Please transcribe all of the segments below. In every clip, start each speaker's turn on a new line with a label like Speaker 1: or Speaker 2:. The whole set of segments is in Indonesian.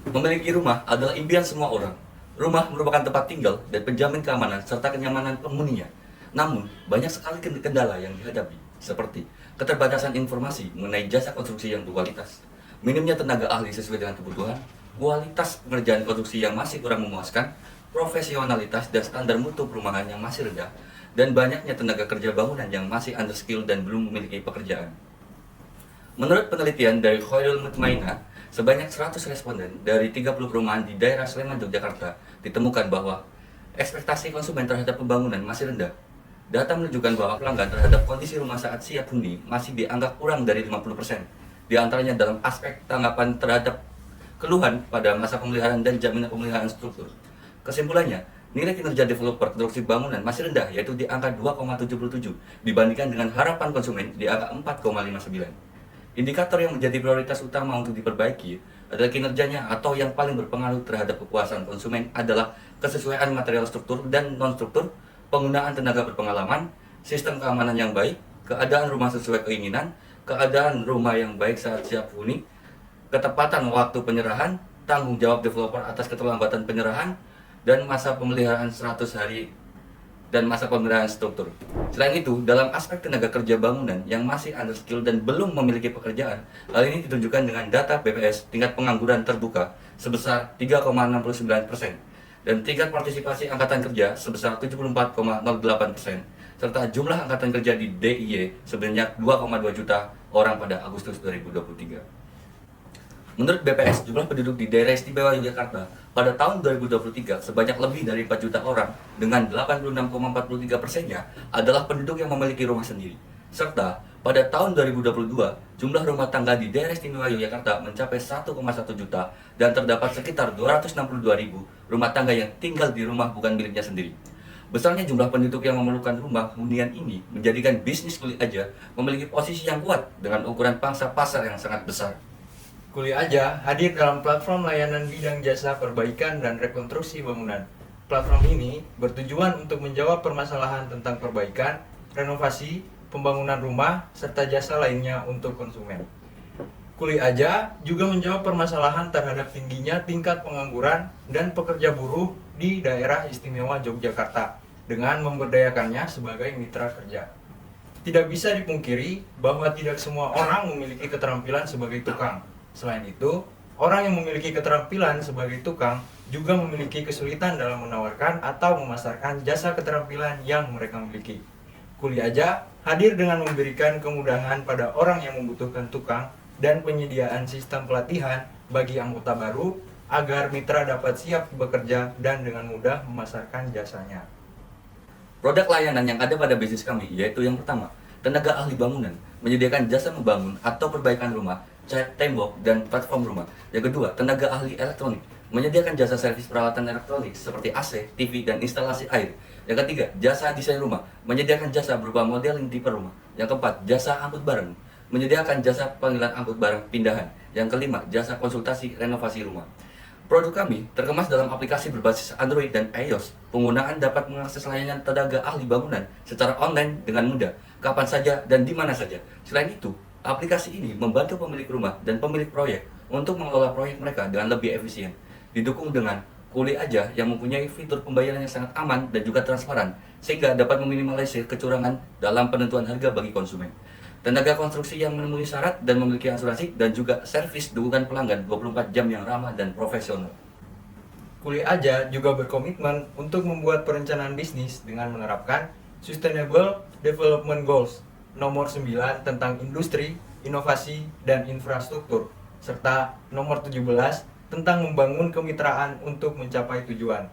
Speaker 1: Memiliki rumah adalah impian semua orang. Rumah merupakan tempat tinggal dan penjamin keamanan serta kenyamanan penghuninya. Namun, banyak sekali kendala yang dihadapi, seperti keterbatasan informasi mengenai jasa konstruksi yang berkualitas, minimnya tenaga ahli sesuai dengan kebutuhan, kualitas pengerjaan konstruksi yang masih kurang memuaskan, profesionalitas dan standar mutu perumahan yang masih rendah, dan banyaknya tenaga kerja bangunan yang masih underskill dan belum memiliki pekerjaan. Menurut penelitian dari Khairul Mutmainah, sebanyak 100 responden dari 30 perumahan di daerah Sleman, Yogyakarta ditemukan bahwa ekspektasi konsumen terhadap pembangunan masih rendah. Data menunjukkan bahwa pelanggan terhadap kondisi rumah saat siap huni masih dianggap kurang dari 50%. Di antaranya dalam aspek tanggapan terhadap keluhan pada masa pemeliharaan dan jaminan pemeliharaan struktur. Kesimpulannya, nilai kinerja developer konstruksi bangunan masih rendah, yaitu di angka 2,77 dibandingkan dengan harapan konsumen di angka 4,59. Indikator yang menjadi prioritas utama untuk diperbaiki adalah kinerjanya atau yang paling berpengaruh terhadap kepuasan konsumen adalah kesesuaian material struktur dan non-struktur, penggunaan tenaga berpengalaman, sistem keamanan yang baik, keadaan rumah sesuai keinginan, keadaan rumah yang baik saat siap huni, ketepatan waktu penyerahan, tanggung jawab developer atas keterlambatan penyerahan, dan masa pemeliharaan 100 hari dan masa pemeliharaan struktur. Selain itu, dalam aspek tenaga kerja bangunan yang masih underskill dan belum memiliki pekerjaan, hal ini ditunjukkan dengan data BPS tingkat pengangguran terbuka sebesar 3,69% dan tingkat partisipasi angkatan kerja sebesar 74,08%, serta jumlah angkatan kerja di DIY sebanyak 2,2 juta orang pada Agustus 2023. Menurut BPS, jumlah penduduk di daerah istimewa Yogyakarta pada tahun 2023 sebanyak lebih dari 4 juta orang dengan 86,43%-nya adalah penduduk yang memiliki rumah sendiri. Serta pada tahun 2022, jumlah rumah tangga di daerah istimewa Yogyakarta mencapai 1,1 juta dan terdapat sekitar 262.000 rumah tangga yang tinggal di rumah bukan miliknya sendiri. Besarnya jumlah penduduk yang memerlukan rumah hunian ini menjadikan bisnis Kuli Aja memiliki posisi yang kuat dengan ukuran pangsa pasar yang sangat besar.
Speaker 2: Kuli Aja hadir dalam platform layanan bidang jasa perbaikan dan rekonstruksi bangunan. Platform ini bertujuan untuk menjawab permasalahan tentang perbaikan, renovasi, pembangunan rumah, serta jasa lainnya untuk konsumen. Kuli Aja juga menjawab permasalahan terhadap tingginya tingkat pengangguran dan pekerja buruh di daerah istimewa Yogyakarta dengan memberdayakannya sebagai mitra kerja. Tidak bisa dipungkiri bahwa tidak semua orang memiliki keterampilan sebagai tukang. Selain itu, orang yang memiliki keterampilan sebagai tukang juga memiliki kesulitan dalam menawarkan atau memasarkan jasa keterampilan yang mereka miliki. Kuli Aja hadir dengan memberikan kemudahan pada orang yang membutuhkan tukang dan penyediaan sistem pelatihan bagi anggota baru agar mitra dapat siap bekerja dan dengan mudah memasarkan jasanya.
Speaker 1: Produk layanan yang ada pada bisnis kami yaitu yang pertama, tenaga ahli bangunan, menyediakan jasa membangun atau perbaikan rumah, cat, tembok, dan platform rumah. Yang kedua, tenaga ahli elektronik, menyediakan jasa servis peralatan elektronik seperti AC, TV, dan instalasi air. Yang ketiga, jasa desain rumah, menyediakan jasa berupa modeling tipe rumah. Yang keempat, jasa angkut barang, menyediakan jasa panggilan angkut barang pindahan. Yang kelima, jasa konsultasi renovasi rumah. Produk kami terkemas dalam aplikasi berbasis Android dan iOS. Penggunaan dapat mengakses layanan tenaga ahli bangunan secara online dengan mudah, kapan saja dan di mana saja. Selain itu, aplikasi ini membantu pemilik rumah dan pemilik proyek untuk mengelola proyek mereka dengan lebih efisien. Didukung dengan Kuli Aja yang mempunyai fitur pembayaran yang sangat aman dan juga transparan, sehingga dapat meminimalisir kecurangan dalam penentuan harga bagi konsumen. Tenaga konstruksi yang memenuhi syarat dan memiliki asuransi dan juga servis dukungan pelanggan 24 jam yang ramah dan profesional.
Speaker 2: Kuli Aja juga berkomitmen untuk membuat perencanaan bisnis dengan menerapkan Sustainable Development Goals nomor 9 tentang industri, inovasi, dan infrastruktur, serta nomor 17 tentang membangun kemitraan untuk mencapai tujuan.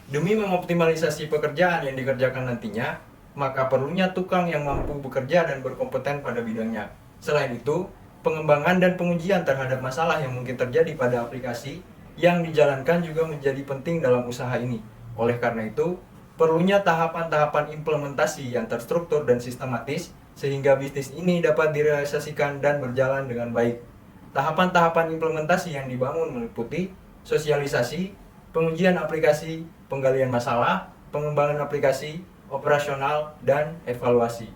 Speaker 2: Demi mengoptimalisasi pekerjaan yang dikerjakan nantinya, maka perlunya tukang yang mampu bekerja dan berkompeten pada bidangnya. Selain itu, pengembangan dan pengujian terhadap masalah yang mungkin terjadi pada aplikasi yang dijalankan juga menjadi penting dalam usaha ini. Oleh karena itu, perlunya tahapan-tahapan implementasi yang terstruktur dan sistematis sehingga bisnis ini dapat direalisasikan dan berjalan dengan baik. Tahapan-tahapan implementasi yang dibangun meliputi sosialisasi, pengujian aplikasi, penggalian masalah, pengembangan aplikasi, operasional, dan evaluasi.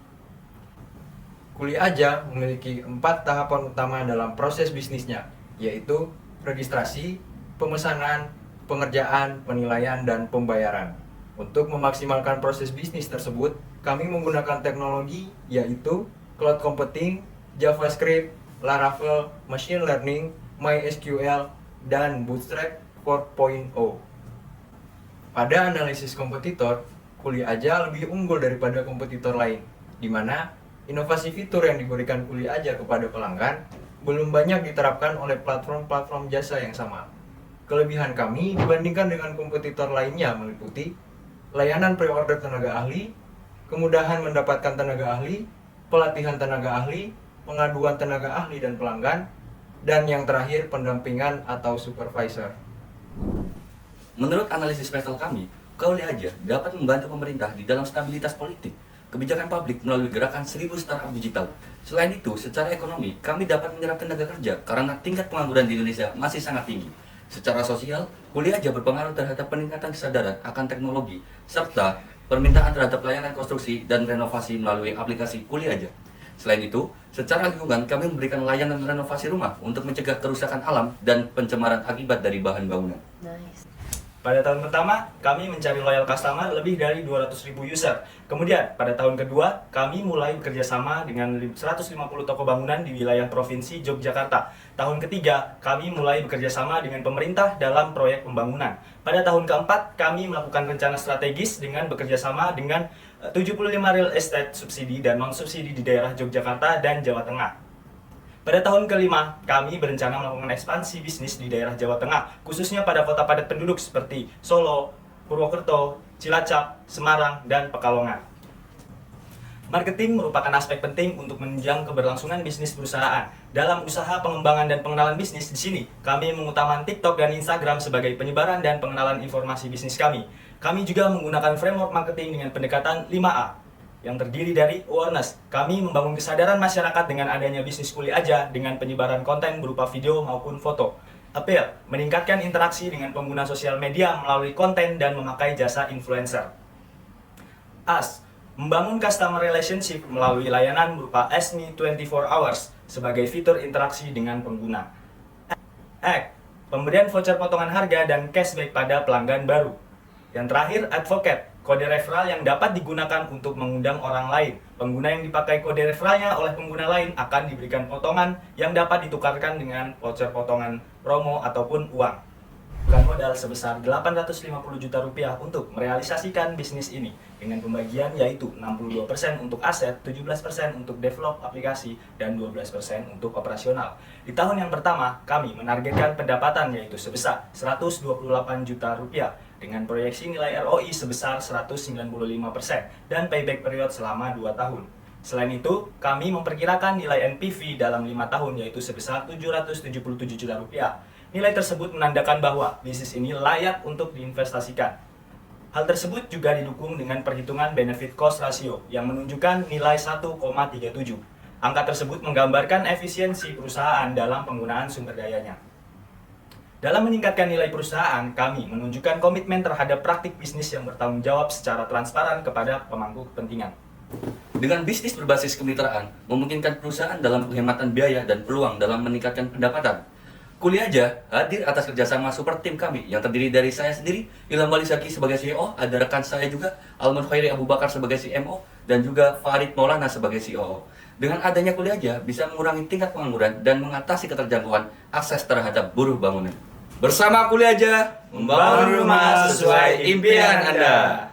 Speaker 2: Kuli Aja memiliki 4 tahapan utama dalam proses bisnisnya, yaitu registrasi, pemesanan, pengerjaan, penilaian, dan pembayaran. Untuk memaksimalkan proses bisnis tersebut, kami menggunakan teknologi yaitu cloud computing, JavaScript, Laravel, machine learning, MySQL, dan Bootstrap 4.0. Pada analisis kompetitor, Kuliah Aja lebih unggul daripada kompetitor lain, di mana inovasi fitur yang diberikan Kuliah Aja kepada pelanggan belum banyak diterapkan oleh platform-platform jasa yang sama. Kelebihan kami dibandingkan dengan kompetitor lainnya meliputi layanan pre-order tenaga ahli, kemudahan mendapatkan tenaga ahli, pelatihan tenaga ahli, pengaduan tenaga ahli dan pelanggan, dan yang terakhir pendampingan atau supervisor.
Speaker 1: Menurut analisis pastel kami, Kuliah Aja dapat membantu pemerintah di dalam stabilitas politik, kebijakan publik melalui gerakan 1000 startup digital. Selain itu, secara ekonomi, kami dapat menyerap tenaga kerja karena tingkat pengangguran di Indonesia masih sangat tinggi. Secara sosial, Kuliah Aja berpengaruh terhadap peningkatan kesadaran akan teknologi, serta permintaan terhadap layanan konstruksi dan renovasi melalui aplikasi Kuliah Aja. Selain itu, secara lingkungan, kami memberikan layanan renovasi rumah untuk mencegah kerusakan alam dan pencemaran akibat dari bahan bangunan.
Speaker 3: Nice.
Speaker 4: Pada tahun pertama, kami mencari loyal customer lebih dari 200.000 user. Kemudian, pada tahun kedua, kami mulai bekerja sama dengan 150 toko bangunan di wilayah Provinsi Yogyakarta. Tahun ketiga, kami mulai bekerja sama dengan pemerintah dalam proyek pembangunan. Pada tahun keempat, kami melakukan rencana strategis dengan bekerja sama dengan 75 real estate subsidi dan non-subsidi di daerah Yogyakarta dan Jawa Tengah. Pada tahun kelima, kami berencana melakukan ekspansi bisnis di daerah Jawa Tengah, khususnya pada kota padat penduduk seperti Solo, Purwokerto, Cilacap, Semarang, dan Pekalongan. Marketing merupakan aspek penting untuk menunjang keberlangsungan bisnis perusahaan. Dalam usaha pengembangan dan pengenalan bisnis di sini, kami mengutamakan TikTok dan Instagram sebagai penyebaran dan pengenalan informasi bisnis kami. Kami juga menggunakan framework marketing dengan pendekatan 5A, yang terdiri dari awareness. Kami membangun kesadaran masyarakat dengan adanya bisnis Kuliah Aja dengan penyebaran konten berupa video maupun foto. Appeal, meningkatkan interaksi dengan pengguna sosial media melalui konten dan memakai jasa influencer. As, membangun customer relationship melalui layanan berupa Ask Me 24 Hours sebagai fitur interaksi dengan pengguna. Act, pemberian voucher potongan harga dan cashback pada pelanggan baru. Yang terakhir, advocate, kode referral yang dapat digunakan untuk mengundang orang lain. Pengguna yang dipakai kode referralnya oleh pengguna lain akan diberikan potongan yang dapat ditukarkan dengan voucher potongan promo ataupun uang. Bukan modal sebesar 850 juta rupiah untuk merealisasikan bisnis ini dengan pembagian yaitu 62% untuk aset, 17% untuk develop aplikasi, dan 12% untuk operasional. Di tahun yang pertama, kami menargetkan pendapatan yaitu sebesar 128 juta rupiah dengan proyeksi nilai ROI sebesar 195% dan payback period selama 2 tahun. Selain itu, kami memperkirakan nilai NPV dalam 5 tahun yaitu sebesar 777 juta rupiah. Nilai tersebut menandakan bahwa bisnis ini layak untuk diinvestasikan. Hal tersebut juga didukung dengan perhitungan benefit cost ratio yang menunjukkan nilai 1,37. Angka tersebut menggambarkan efisiensi perusahaan dalam penggunaan sumber dayanya. Dalam meningkatkan nilai perusahaan, kami menunjukkan komitmen terhadap praktik bisnis yang bertanggung jawab secara transparan kepada pemangku kepentingan.
Speaker 1: Dengan bisnis berbasis kemitraan, memungkinkan perusahaan dalam penghematan biaya dan peluang dalam meningkatkan pendapatan. Kuliah Aja hadir atas kerjasama super tim kami yang terdiri dari saya sendiri, Ilham Walisaki sebagai CEO, ada rekan saya juga, Alman Khairi Abu Bakar sebagai CMO, dan juga Farid Maulana sebagai COO. Dengan adanya Kuliah Aja bisa mengurangi tingkat pengangguran dan mengatasi keterjangkauan akses terhadap buruh bangunan. Bersama Kuliah Aja, membangun rumah sesuai impian Anda.